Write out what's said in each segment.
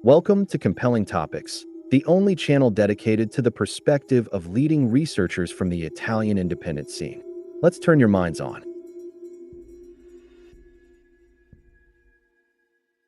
Welcome to Compelling Topics, the only channel dedicated to the perspective of leading researchers from the Italian independent scene. Let's turn your minds on.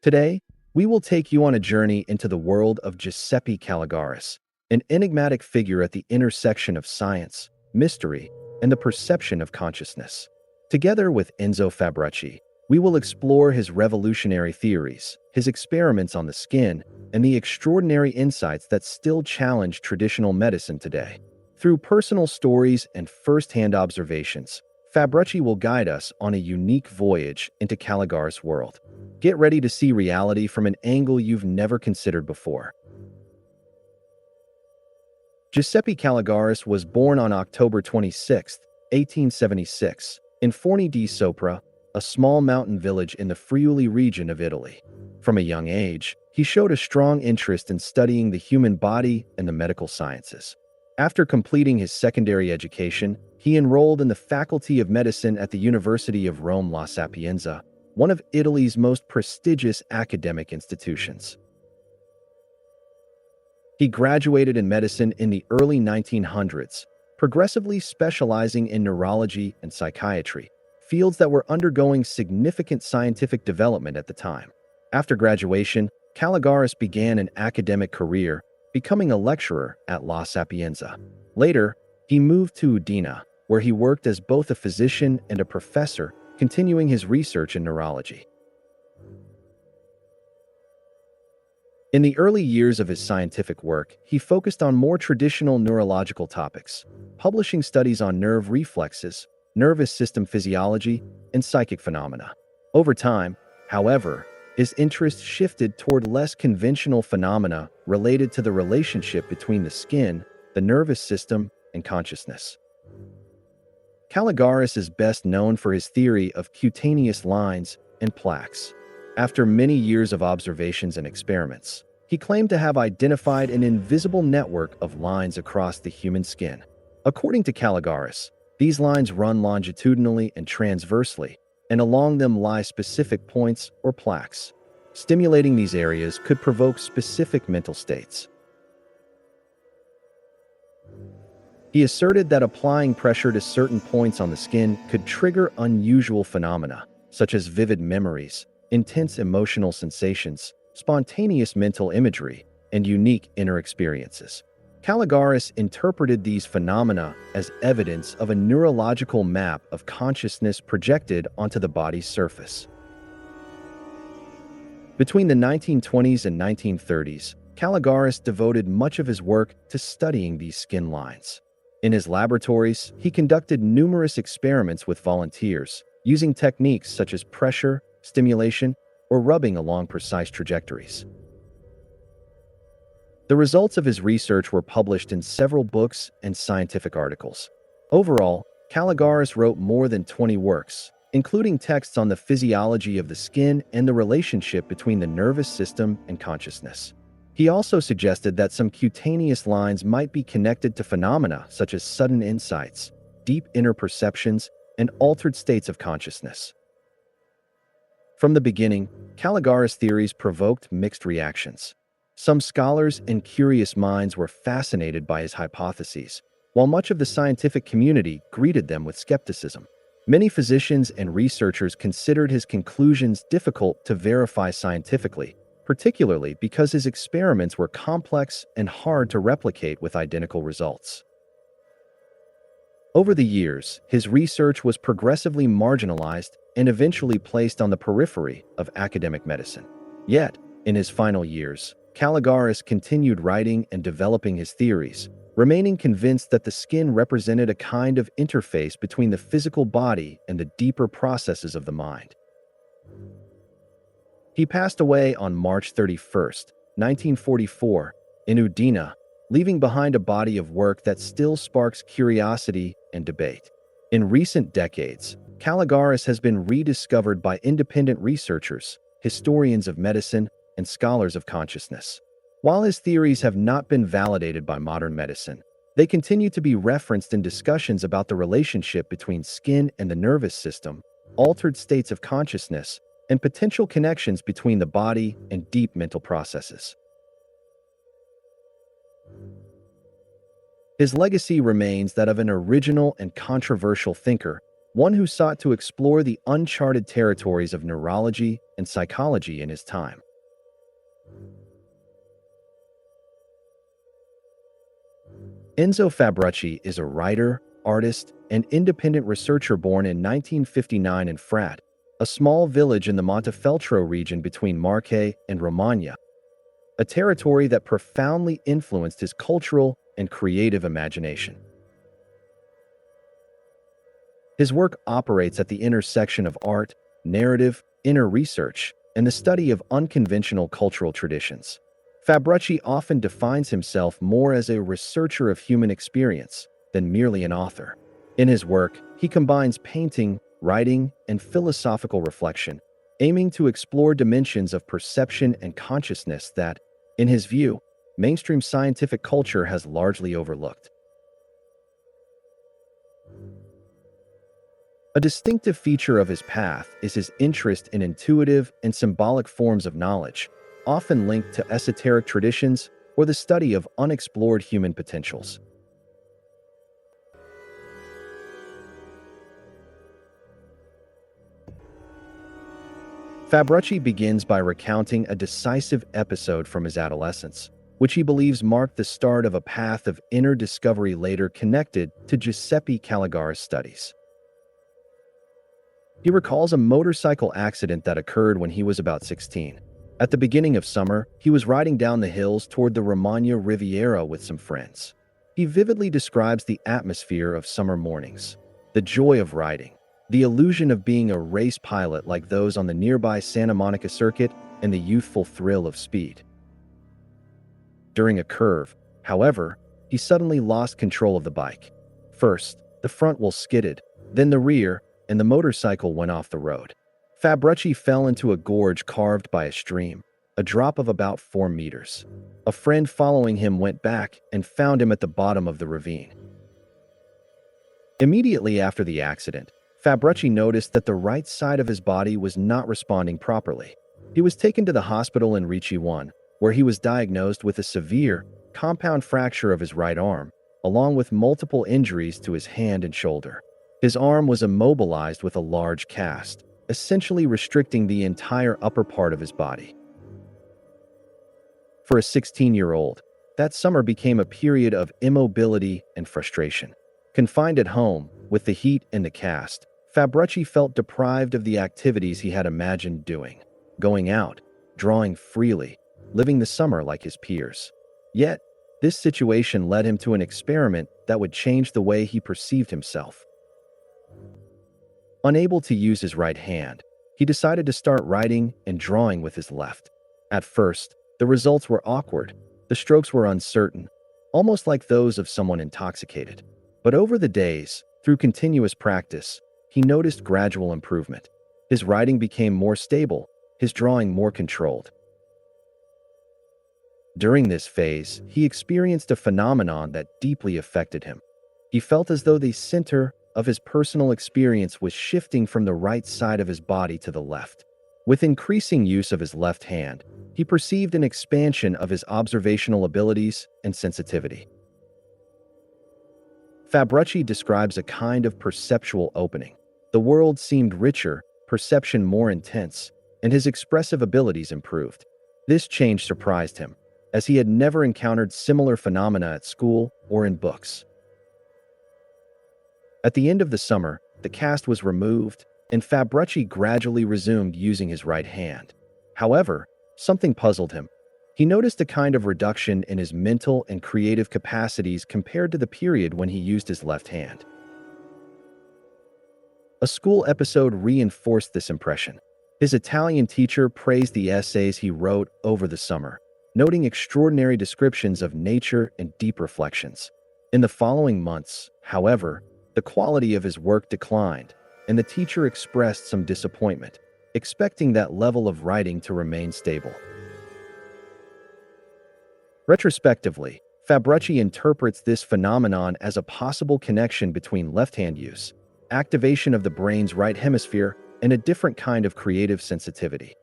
Today, we will take you on a journey into the world of Giuseppe Calligaris, an enigmatic figure at the intersection of science, mystery, and the perception of consciousness. Together with Enzo Fabbrucci, we will explore his revolutionary theories, his experiments on the skin, and the extraordinary insights that still challenge traditional medicine today. Through personal stories and first-hand observations, Fabbrucci will guide us on a unique voyage into Calligaris' world. Get ready to see reality from an angle you've never considered before. Giuseppe Calligaris was born on October 26, 1876, in Forni di Sopra, a small mountain village in the Friuli region of Italy. From a young age, he showed a strong interest in studying the human body and the medical sciences. After completing his secondary education, he enrolled in the Faculty of Medicine at the University of Rome La Sapienza, one of Italy's most prestigious academic institutions. He graduated in medicine in the early 1900s, progressively specializing in neurology and psychiatry, fields that were undergoing significant scientific development at the time. After graduation, Calligaris began an academic career, becoming a lecturer at La Sapienza. Later, he moved to Udine, where he worked as both a physician and a professor, continuing his research in neurology. In the early years of his scientific work, he focused on more traditional neurological topics, publishing studies on nerve reflexes, nervous system physiology, and psychic phenomena. Over time, however, his interest shifted toward less conventional phenomena related to the relationship between the skin, the nervous system, and consciousness. Calligaris is best known for his theory of cutaneous lines and plaques. After many years of observations and experiments, he claimed to have identified an invisible network of lines across the human skin. According to Calligaris, these lines run longitudinally and transversely, and along them lie specific points or plaques. Stimulating these areas could provoke specific mental states. He asserted that applying pressure to certain points on the skin could trigger unusual phenomena, such as vivid memories, intense emotional sensations, spontaneous mental imagery, and unique inner experiences. Calligaris interpreted these phenomena as evidence of a neurological map of consciousness projected onto the body's surface. Between the 1920s and 1930s, Calligaris devoted much of his work to studying these skin lines. In his laboratories, he conducted numerous experiments with volunteers, using techniques such as pressure, stimulation, or rubbing along precise trajectories. The results of his research were published in several books and scientific articles. Overall, Calligaris wrote more than 20 works, including texts on the physiology of the skin and the relationship between the nervous system and consciousness. He also suggested that some cutaneous lines might be connected to phenomena such as sudden insights, deep inner perceptions, and altered states of consciousness. From the beginning, Calligaris' theories provoked mixed reactions. Some scholars and curious minds were fascinated by his hypotheses, while much of the scientific community greeted them with skepticism. Many physicians and researchers considered his conclusions difficult to verify scientifically, particularly because his experiments were complex and hard to replicate with identical results. Over the years, his research was progressively marginalized and eventually placed on the periphery of academic medicine. Yet, in his final years, Calligaris continued writing and developing his theories, remaining convinced that the skin represented a kind of interface between the physical body and the deeper processes of the mind. He passed away on March 31, 1944, in Udine, leaving behind a body of work that still sparks curiosity and debate. In recent decades, Calligaris has been rediscovered by independent researchers, historians of medicine, and scholars of consciousness. While his theories have not been validated by modern medicine, they continue to be referenced in discussions about the relationship between skin and the nervous system, altered states of consciousness, and potential connections between the body and deep mental processes. His legacy remains that of an original and controversial thinker, one who sought to explore the uncharted territories of neurology and psychology in his time. Enzo Fabbrucci is a writer, artist, and independent researcher born in 1959 in Frat, a small village in the Montefeltro region between Marche and Romagna, a territory that profoundly influenced his cultural and creative imagination. His work operates at the intersection of art, narrative, inner research, and the study of unconventional cultural traditions. Fabbrucci often defines himself more as a researcher of human experience than merely an author. In his work, he combines painting, writing, and philosophical reflection, aiming to explore dimensions of perception and consciousness that, in his view, mainstream scientific culture has largely overlooked. A distinctive feature of his path is his interest in intuitive and symbolic forms of knowledge, often linked to esoteric traditions or the study of unexplored human potentials. Fabbrucci begins by recounting a decisive episode from his adolescence, which he believes marked the start of a path of inner discovery later connected to Giuseppe Calligaris' studies. He recalls a motorcycle accident that occurred when he was about 16. At the beginning of summer, he was riding down the hills toward the Romagna Riviera with some friends. He vividly describes the atmosphere of summer mornings, the joy of riding, the illusion of being a race pilot like those on the nearby Santa Monica circuit, and the youthful thrill of speed. During a curve, however, he suddenly lost control of the bike. First, the front wheel skidded, then the rear, and the motorcycle went off the road. Fabbrucci fell into a gorge carved by a stream, a drop of about 4 meters. A friend following him went back and found him at the bottom of the ravine. Immediately after the accident, Fabbrucci noticed that the right side of his body was not responding properly. He was taken to the hospital in Ricci 1, where he was diagnosed with a severe, compound fracture of his right arm, along with multiple injuries to his hand and shoulder. His arm was immobilized with a large cast, essentially restricting the entire upper part of his body. For a 16-year-old, that summer became a period of immobility and frustration. Confined at home, with the heat and the cast, Fabbrucci felt deprived of the activities he had imagined doing, going out, drawing freely, living the summer like his peers. Yet, this situation led him to an experiment that would change the way he perceived himself. Unable to use his right hand, he decided to start writing and drawing with his left. At first, the results were awkward. The strokes were uncertain, almost like those of someone intoxicated. But over the days, through continuous practice, he noticed gradual improvement. His writing became more stable, his drawing more controlled. During this phase, he experienced a phenomenon that deeply affected him. He felt as though the center of his personal experience was shifting from the right side of his body to the left. With increasing use of his left hand, he perceived an expansion of his observational abilities and sensitivity. Fabbrucci describes a kind of perceptual opening. The world seemed richer, perception more intense, and his expressive abilities improved. This change surprised him, as he had never encountered similar phenomena at school or in books. At the end of the summer, the cast was removed, and Fabbrucci gradually resumed using his right hand. However, something puzzled him. He noticed a kind of reduction in his mental and creative capacities compared to the period when he used his left hand. A school episode reinforced this impression. His Italian teacher praised the essays he wrote over the summer, noting extraordinary descriptions of nature and deep reflections. In the following months, however, the quality of his work declined, and the teacher expressed some disappointment, expecting that level of writing to remain stable. Retrospectively, Fabbrucci interprets this phenomenon as a possible connection between left-hand use, activation of the brain's right hemisphere, and a different kind of creative sensitivity.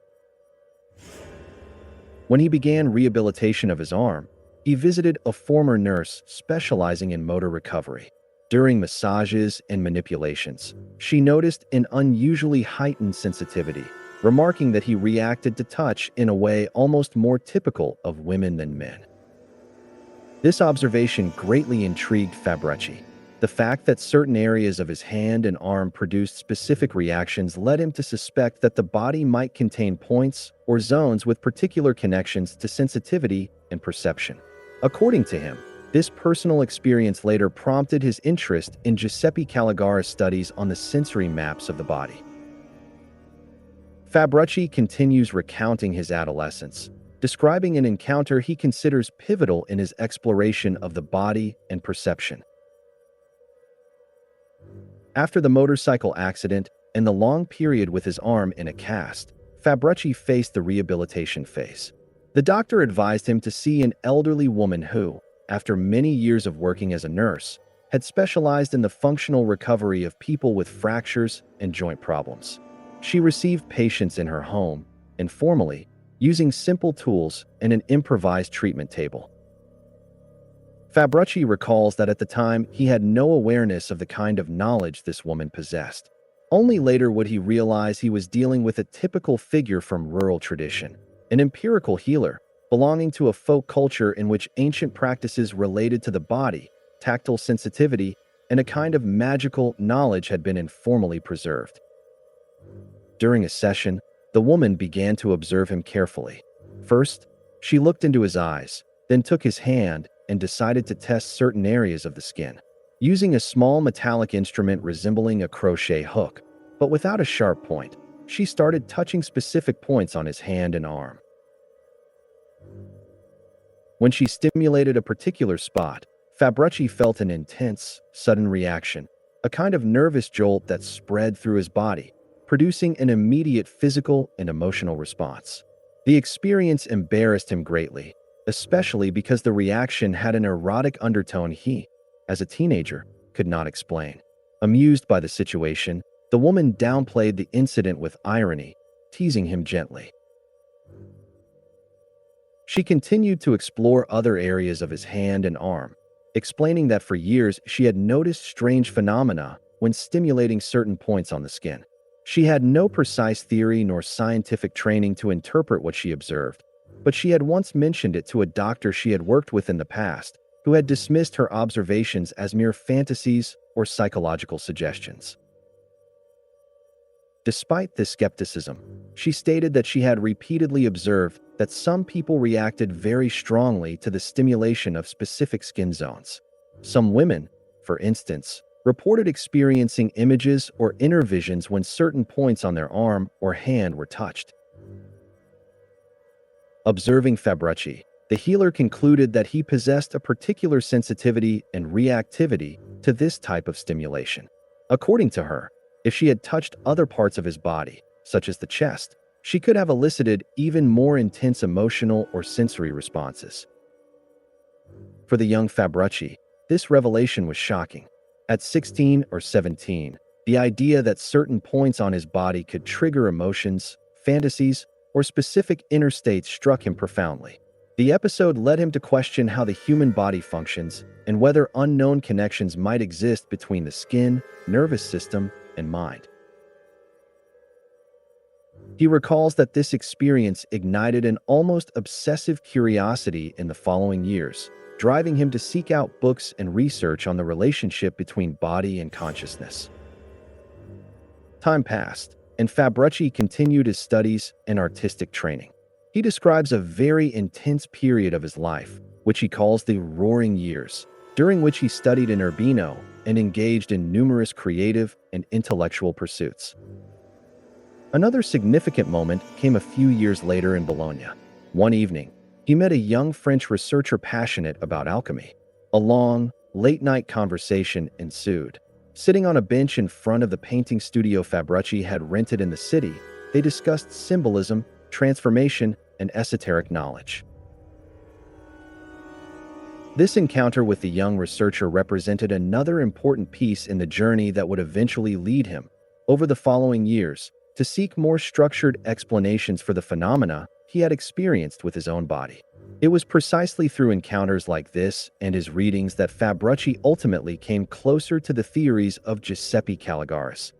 When he began rehabilitation of his arm, he visited a former nurse specializing in motor recovery. During massages and manipulations, she noticed an unusually heightened sensitivity, remarking that he reacted to touch in a way almost more typical of women than men. This observation greatly intrigued Fabbrucci. The fact that certain areas of his hand and arm produced specific reactions led him to suspect that the body might contain points or zones with particular connections to sensitivity and perception. According to him, this personal experience later prompted his interest in Giuseppe Calligaris' studies on the sensory maps of the body. Fabbrucci continues recounting his adolescence, describing an encounter he considers pivotal in his exploration of the body and perception. After the motorcycle accident and the long period with his arm in a cast, Fabbrucci faced the rehabilitation phase. The doctor advised him to see an elderly woman who, after many years of working as a nurse, had specialized in the functional recovery of people with fractures and joint problems. She received patients in her home, informally, using simple tools and an improvised treatment table. Fabbrucci recalls that at the time he had no awareness of the kind of knowledge this woman possessed. Only later would he realize he was dealing with a typical figure from rural tradition, an empirical healer, belonging to a folk culture in which ancient practices related to the body, tactile sensitivity, and a kind of magical knowledge had been informally preserved. During a session, the woman began to observe him carefully. First, she looked into his eyes, then took his hand and decided to test certain areas of the skin. Using a small metallic instrument resembling a crochet hook, but without a sharp point, she started touching specific points on his hand and arm. When she stimulated a particular spot, Fabbrucci felt an intense, sudden reaction, a kind of nervous jolt that spread through his body, producing an immediate physical and emotional response. The experience embarrassed him greatly, especially because the reaction had an erotic undertone he, as a teenager, could not explain. Amused by the situation, the woman downplayed the incident with irony, teasing him gently. She continued to explore other areas of his hand and arm, explaining that for years she had noticed strange phenomena when stimulating certain points on the skin. She had no precise theory nor scientific training to interpret what she observed, but she had once mentioned it to a doctor she had worked with in the past, who had dismissed her observations as mere fantasies or psychological suggestions. Despite this skepticism, she stated that she had repeatedly observed that some people reacted very strongly to the stimulation of specific skin zones. Some women, for instance, reported experiencing images or inner visions when certain points on their arm or hand were touched. Observing Fabbrucci, the healer concluded that he possessed a particular sensitivity and reactivity to this type of stimulation. According to her, if she had touched other parts of his body, such as the chest, she could have elicited even more intense emotional or sensory responses. For the young Fabbrucci, this revelation was shocking. At 16 or 17, the idea that certain points on his body could trigger emotions, fantasies, or specific inner states struck him profoundly. The episode led him to question how the human body functions and whether unknown connections might exist between the skin, nervous system, and mind. He recalls that this experience ignited an almost obsessive curiosity in the following years, driving him to seek out books and research on the relationship between body and consciousness. Time passed, and Fabbrucci continued his studies and artistic training. He describes a very intense period of his life, which he calls the Roaring Years, during which he studied in Urbino and engaged in numerous creative and intellectual pursuits. Another significant moment came a few years later in Bologna. One evening, he met a young French researcher passionate about alchemy. A long, late-night conversation ensued. Sitting on a bench in front of the painting studio Fabbrucci had rented in the city, they discussed symbolism, transformation, and esoteric knowledge. This encounter with the young researcher represented another important piece in the journey that would eventually lead him, over the following years, to seek more structured explanations for the phenomena he had experienced with his own body. It was precisely through encounters like this and his readings that Fabbrucci ultimately came closer to the theories of Giuseppe Calligaris.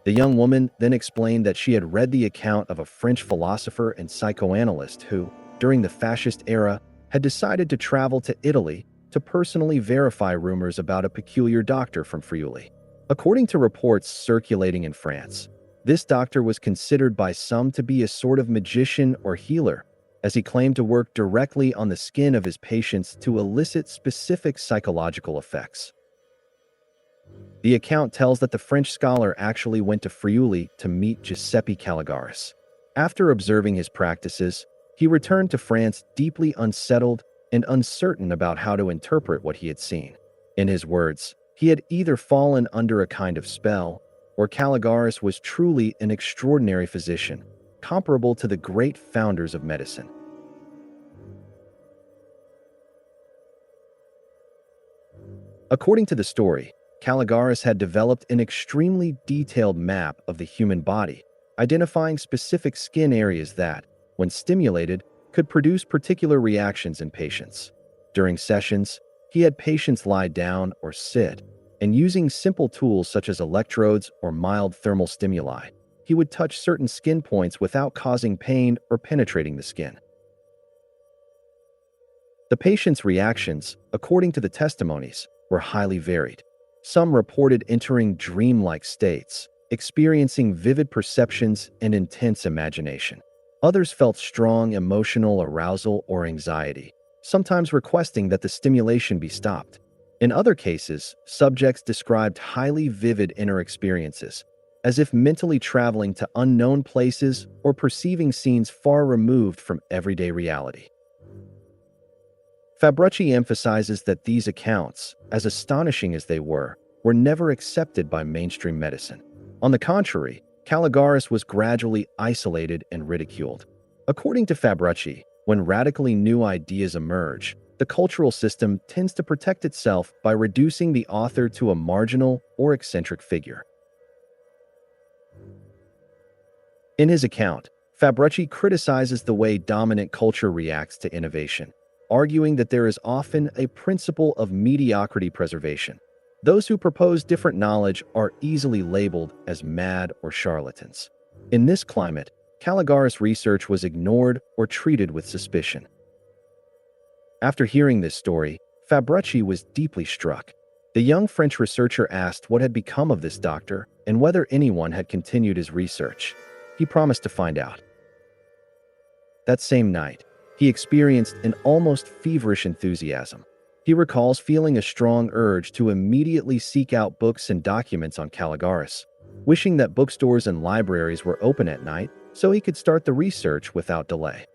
The young woman then explained that she had read the account of a French philosopher and psychoanalyst who, during the fascist era, had decided to travel to Italy to personally verify rumors about a peculiar doctor from Friuli. According to reports circulating in France, this doctor was considered by some to be a sort of magician or healer, as he claimed to work directly on the skin of his patients to elicit specific psychological effects. The account tells that the French scholar actually went to Friuli to meet Giuseppe Calligaris. After observing his practices, he returned to France deeply unsettled and uncertain about how to interpret what he had seen. In his words, he had either fallen under a kind of spell, or Calligaris was truly an extraordinary physician, comparable to the great founders of medicine. According to the story, Calligaris had developed an extremely detailed map of the human body, identifying specific skin areas that, when stimulated, could produce particular reactions in patients. During sessions, he had patients lie down or sit, and using simple tools such as electrodes or mild thermal stimuli, he would touch certain skin points without causing pain or penetrating the skin. The patient's reactions, according to the testimonies, were highly varied. Some reported entering dreamlike states, experiencing vivid perceptions and intense imagination. Others felt strong emotional arousal or anxiety, sometimes requesting that the stimulation be stopped. In other cases, subjects described highly vivid inner experiences, as if mentally traveling to unknown places or perceiving scenes far removed from everyday reality. Fabbrucci emphasizes that these accounts, as astonishing as they were never accepted by mainstream medicine. On the contrary, Calligaris was gradually isolated and ridiculed. According to Fabbrucci, when radically new ideas emerge, the cultural system tends to protect itself by reducing the author to a marginal or eccentric figure. In his account, Fabbrucci criticizes the way dominant culture reacts to innovation, arguing that there is often a principle of mediocrity preservation. Those who propose different knowledge are easily labeled as mad or charlatans. In this climate, Calligaris' research was ignored or treated with suspicion. After hearing this story, Fabbrucci was deeply struck. The young French researcher asked what had become of this doctor and whether anyone had continued his research. He promised to find out. That same night, he experienced an almost feverish enthusiasm. He recalls feeling a strong urge to immediately seek out books and documents on Calligaris, wishing that bookstores and libraries were open at night so he could start the research without delay.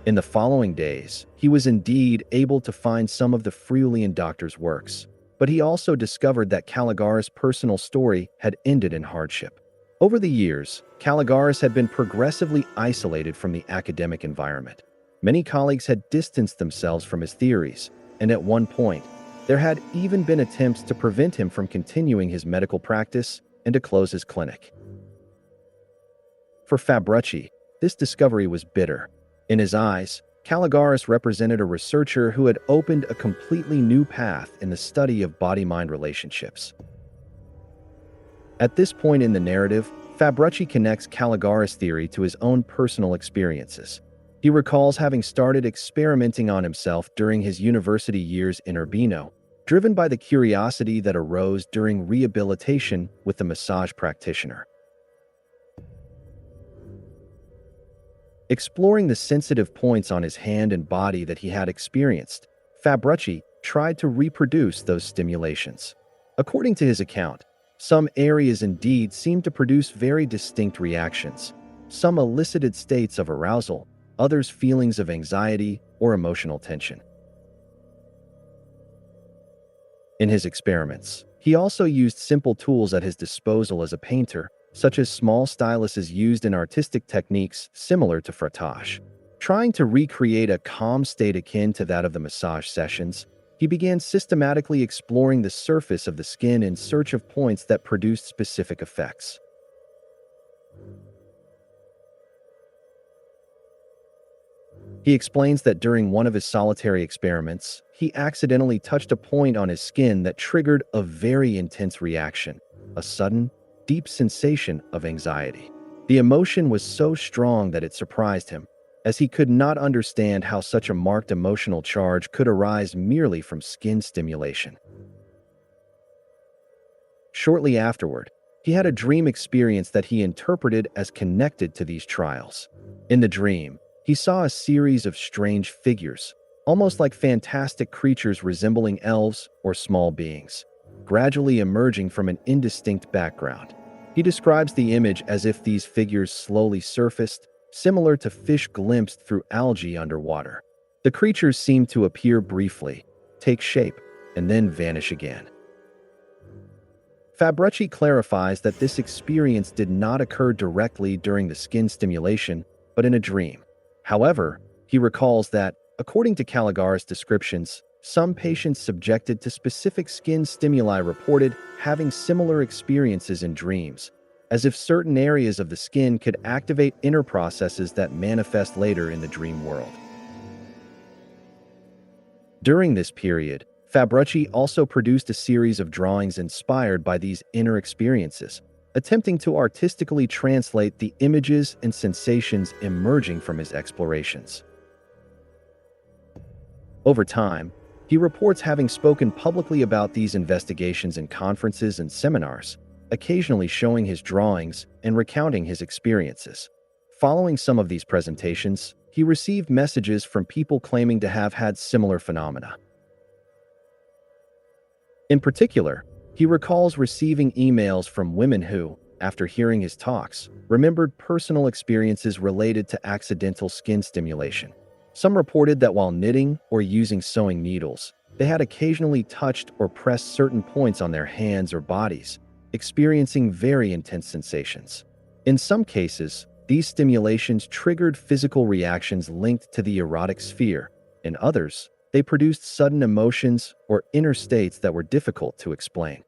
In the following days, he was indeed able to find some of the Friulian doctor's works, but he also discovered that Calligaris' personal story had ended in hardship. Over the years, Calligaris had been progressively isolated from the academic environment. Many colleagues had distanced themselves from his theories, and at one point, there had even been attempts to prevent him from continuing his medical practice and to close his clinic. For Fabbrucci, this discovery was bitter. In his eyes, Calligaris represented a researcher who had opened a completely new path in the study of body-mind relationships. At this point in the narrative, Fabbrucci connects Calligaris' theory to his own personal experiences. He recalls having started experimenting on himself during his university years in Urbino, driven by the curiosity that arose during rehabilitation with the massage practitioner. Exploring the sensitive points on his hand and body that he had experienced, Fabbrucci tried to reproduce those stimulations. According to his account, some areas indeed seemed to produce very distinct reactions. Some elicited states of arousal, others feelings of anxiety or emotional tension. In his experiments, he also used simple tools at his disposal as a painter, such as small styluses used in artistic techniques similar to frottage. Trying to recreate a calm state akin to that of the massage sessions, he began systematically exploring the surface of the skin in search of points that produced specific effects. He explains that during one of his solitary experiments, he accidentally touched a point on his skin that triggered a very intense reaction, a sudden, deep sensation of anxiety. The emotion was so strong that it surprised him, as he could not understand how such a marked emotional charge could arise merely from skin stimulation. Shortly afterward, he had a dream experience that he interpreted as connected to these trials. In the dream, he saw a series of strange figures, almost like fantastic creatures resembling elves or small beings, gradually emerging from an indistinct background. He describes the image as if these figures slowly surfaced, similar to fish glimpsed through algae underwater. The creatures seemed to appear briefly, take shape, and then vanish again. Fabbrucci clarifies that this experience did not occur directly during the skin stimulation, but in a dream. However, he recalls that, according to Calligaris' descriptions, some patients subjected to specific skin stimuli reported having similar experiences in dreams, as if certain areas of the skin could activate inner processes that manifest later in the dream world. During this period, Fabbrucci also produced a series of drawings inspired by these inner experiences, attempting to artistically translate the images and sensations emerging from his explorations. Over time, he reports having spoken publicly about these investigations in conferences and seminars, occasionally showing his drawings and recounting his experiences. Following some of these presentations, he received messages from people claiming to have had similar phenomena. In particular, he recalls receiving emails from women who, after hearing his talks, remembered personal experiences related to accidental skin stimulation. Some reported that while knitting or using sewing needles, they had occasionally touched or pressed certain points on their hands or bodies, experiencing very intense sensations. In some cases, these stimulations triggered physical reactions linked to the erotic sphere. In others, they produced sudden emotions or inner states that were difficult to explain.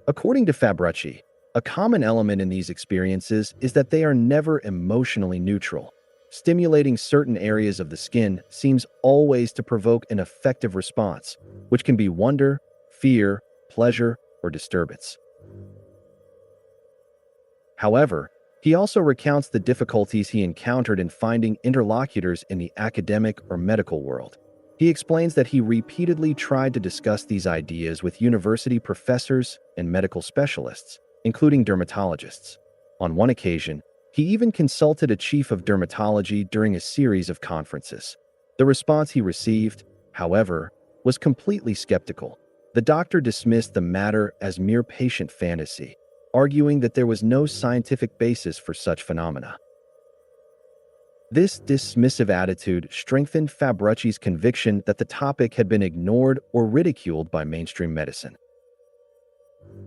According to Fabbrucci, a common element in these experiences is that they are never emotionally neutral. Stimulating certain areas of the skin seems always to provoke an affective response, which can be wonder, fear, pleasure, or disturbance. However, he also recounts the difficulties he encountered in finding interlocutors in the academic or medical world. He explains that he repeatedly tried to discuss these ideas with university professors and medical specialists, including dermatologists. On one occasion, he even consulted a chief of dermatology during a series of conferences. The response he received, however, was completely skeptical. The doctor dismissed the matter as mere patient fantasy, arguing that there was no scientific basis for such phenomena. This dismissive attitude strengthened Fabbrucci's conviction that the topic had been ignored or ridiculed by mainstream medicine.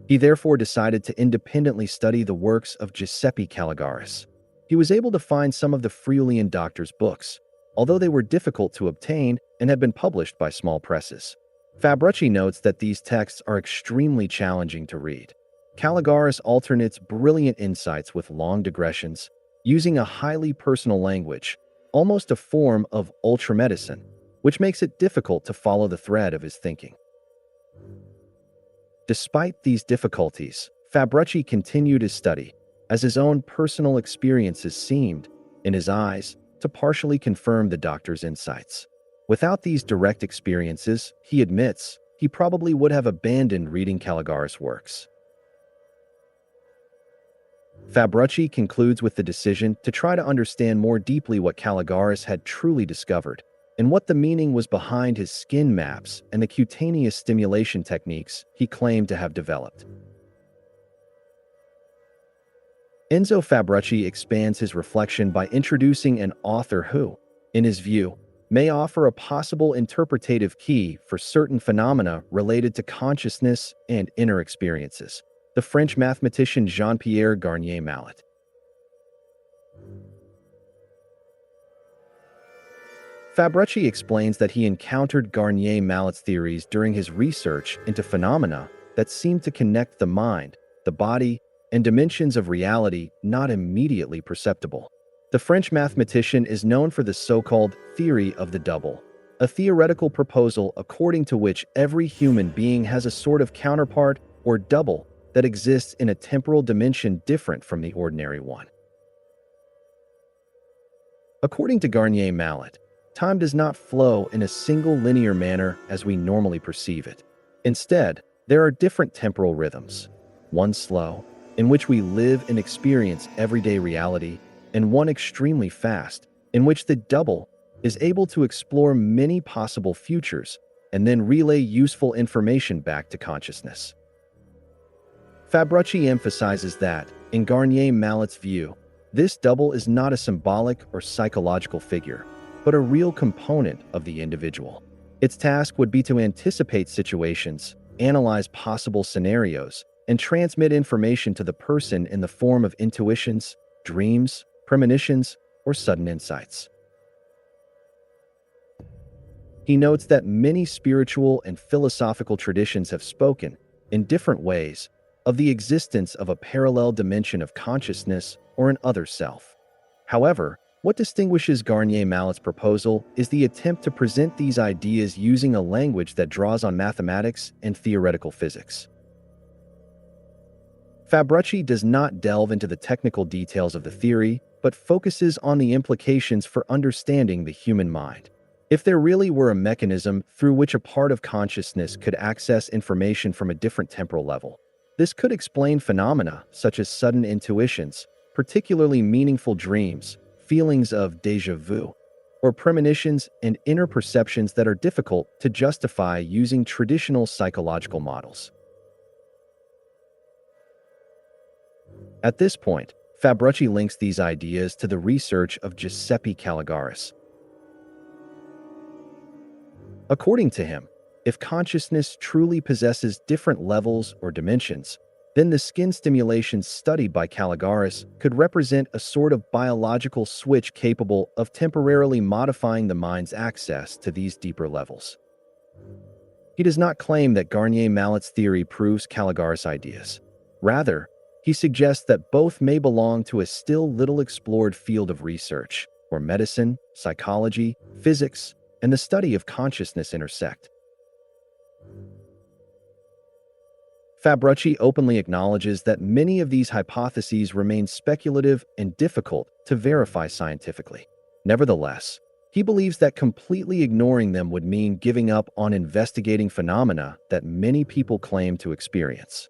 He therefore decided to independently study the works of Giuseppe Calligaris. He was able to find some of the Friulian doctor's books, although they were difficult to obtain and had been published by small presses. Fabbrucci notes that these texts are extremely challenging to read. Calligaris alternates brilliant insights with long digressions, using a highly personal language, almost a form of ultramedicine, which makes it difficult to follow the thread of his thinking. Despite these difficulties, Fabbrucci continued his study, as his own personal experiences seemed, in his eyes, to partially confirm the doctor's insights. Without these direct experiences, he admits, he probably would have abandoned reading Calligaris' works. Fabbrucci concludes with the decision to try to understand more deeply what Calligaris had truly discovered, and what the meaning was behind his skin maps and the cutaneous stimulation techniques he claimed to have developed. Enzo Fabbrucci expands his reflection by introducing an author who, in his view, may offer a possible interpretative key for certain phenomena related to consciousness and inner experiences: the French mathematician Jean-Pierre Garnier-Mallet. Fabbrucci explains that he encountered Garnier-Mallet's theories during his research into phenomena that seemed to connect the mind, the body, and dimensions of reality not immediately perceptible. The French mathematician is known for the so-called theory of the double, a theoretical proposal according to which every human being has a sort of counterpart or double that exists in a temporal dimension different from the ordinary one. According to Garnier Mallet, time does not flow in a single linear manner as we normally perceive it. Instead, there are different temporal rhythms, one slow, in which we live and experience everyday reality, and one extremely fast, in which the double is able to explore many possible futures and then relay useful information back to consciousness. Fabbrucci emphasizes that, in Garnier Mallet's view, this double is not a symbolic or psychological figure, but a real component of the individual. Its task would be to anticipate situations, analyze possible scenarios, and transmit information to the person in the form of intuitions, dreams, premonitions, or sudden insights. He notes that many spiritual and philosophical traditions have spoken, in different ways, of the existence of a parallel dimension of consciousness or an other self. However, what distinguishes Garnier Mallet's proposal is the attempt to present these ideas using a language that draws on mathematics and theoretical physics. Fabbrucci does not delve into the technical details of the theory, but focuses on the implications for understanding the human mind. If there really were a mechanism through which a part of consciousness could access information from a different temporal level, this could explain phenomena such as sudden intuitions, particularly meaningful dreams, feelings of déjà vu, or premonitions and inner perceptions that are difficult to justify using traditional psychological models. At this point, Fabbrucci links these ideas to the research of Giuseppe Calligaris. According to him, if consciousness truly possesses different levels or dimensions, then the skin stimulations studied by Calligaris could represent a sort of biological switch capable of temporarily modifying the mind's access to these deeper levels. He does not claim that Garnier Mallet's theory proves Calligaris' ideas. Rather, he suggests that both may belong to a still little explored field of research, where medicine, psychology, physics, and the study of consciousness intersect. Fabbrucci openly acknowledges that many of these hypotheses remain speculative and difficult to verify scientifically. Nevertheless, he believes that completely ignoring them would mean giving up on investigating phenomena that many people claim to experience.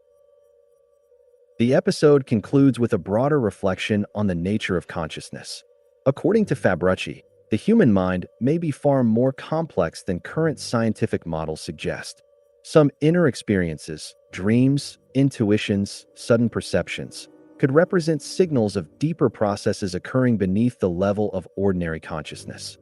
The episode concludes with a broader reflection on the nature of consciousness. According to Fabbrucci, the human mind may be far more complex than current scientific models suggest. Some inner experiences, dreams, intuitions, sudden perceptions, could represent signals of deeper processes occurring beneath the level of ordinary consciousness.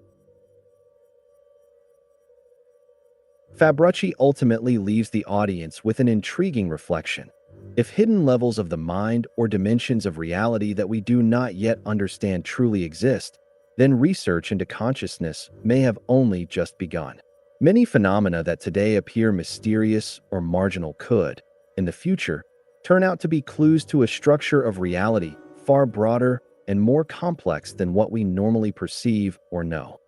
Fabbrucci ultimately leaves the audience with an intriguing reflection. If hidden levels of the mind or dimensions of reality that we do not yet understand truly exist, then research into consciousness may have only just begun. Many phenomena that today appear mysterious or marginal could, in the future, turn out to be clues to a structure of reality far broader and more complex than what we normally perceive or know.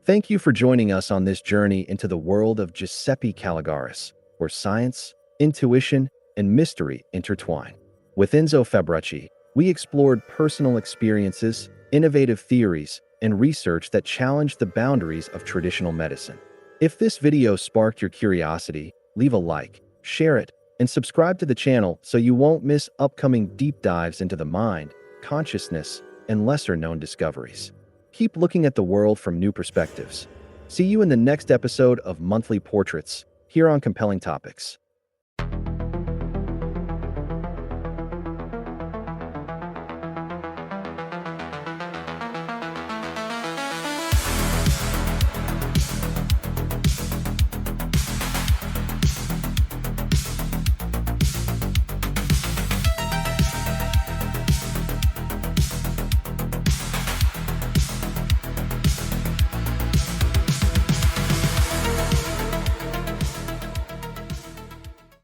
Thank you for joining us on this journey into the world of Giuseppe Calligaris, where science, intuition, and mystery intertwine. With Enzo Fabbrucci, we explored personal experiences, innovative theories, and research that challenged the boundaries of traditional medicine. If this video sparked your curiosity, leave a like, share it, and subscribe to the channel so you won't miss upcoming deep dives into the mind, consciousness, and lesser-known discoveries. Keep looking at the world from new perspectives. See you in the next episode of Monthly Portraits, here on Compelling Topics.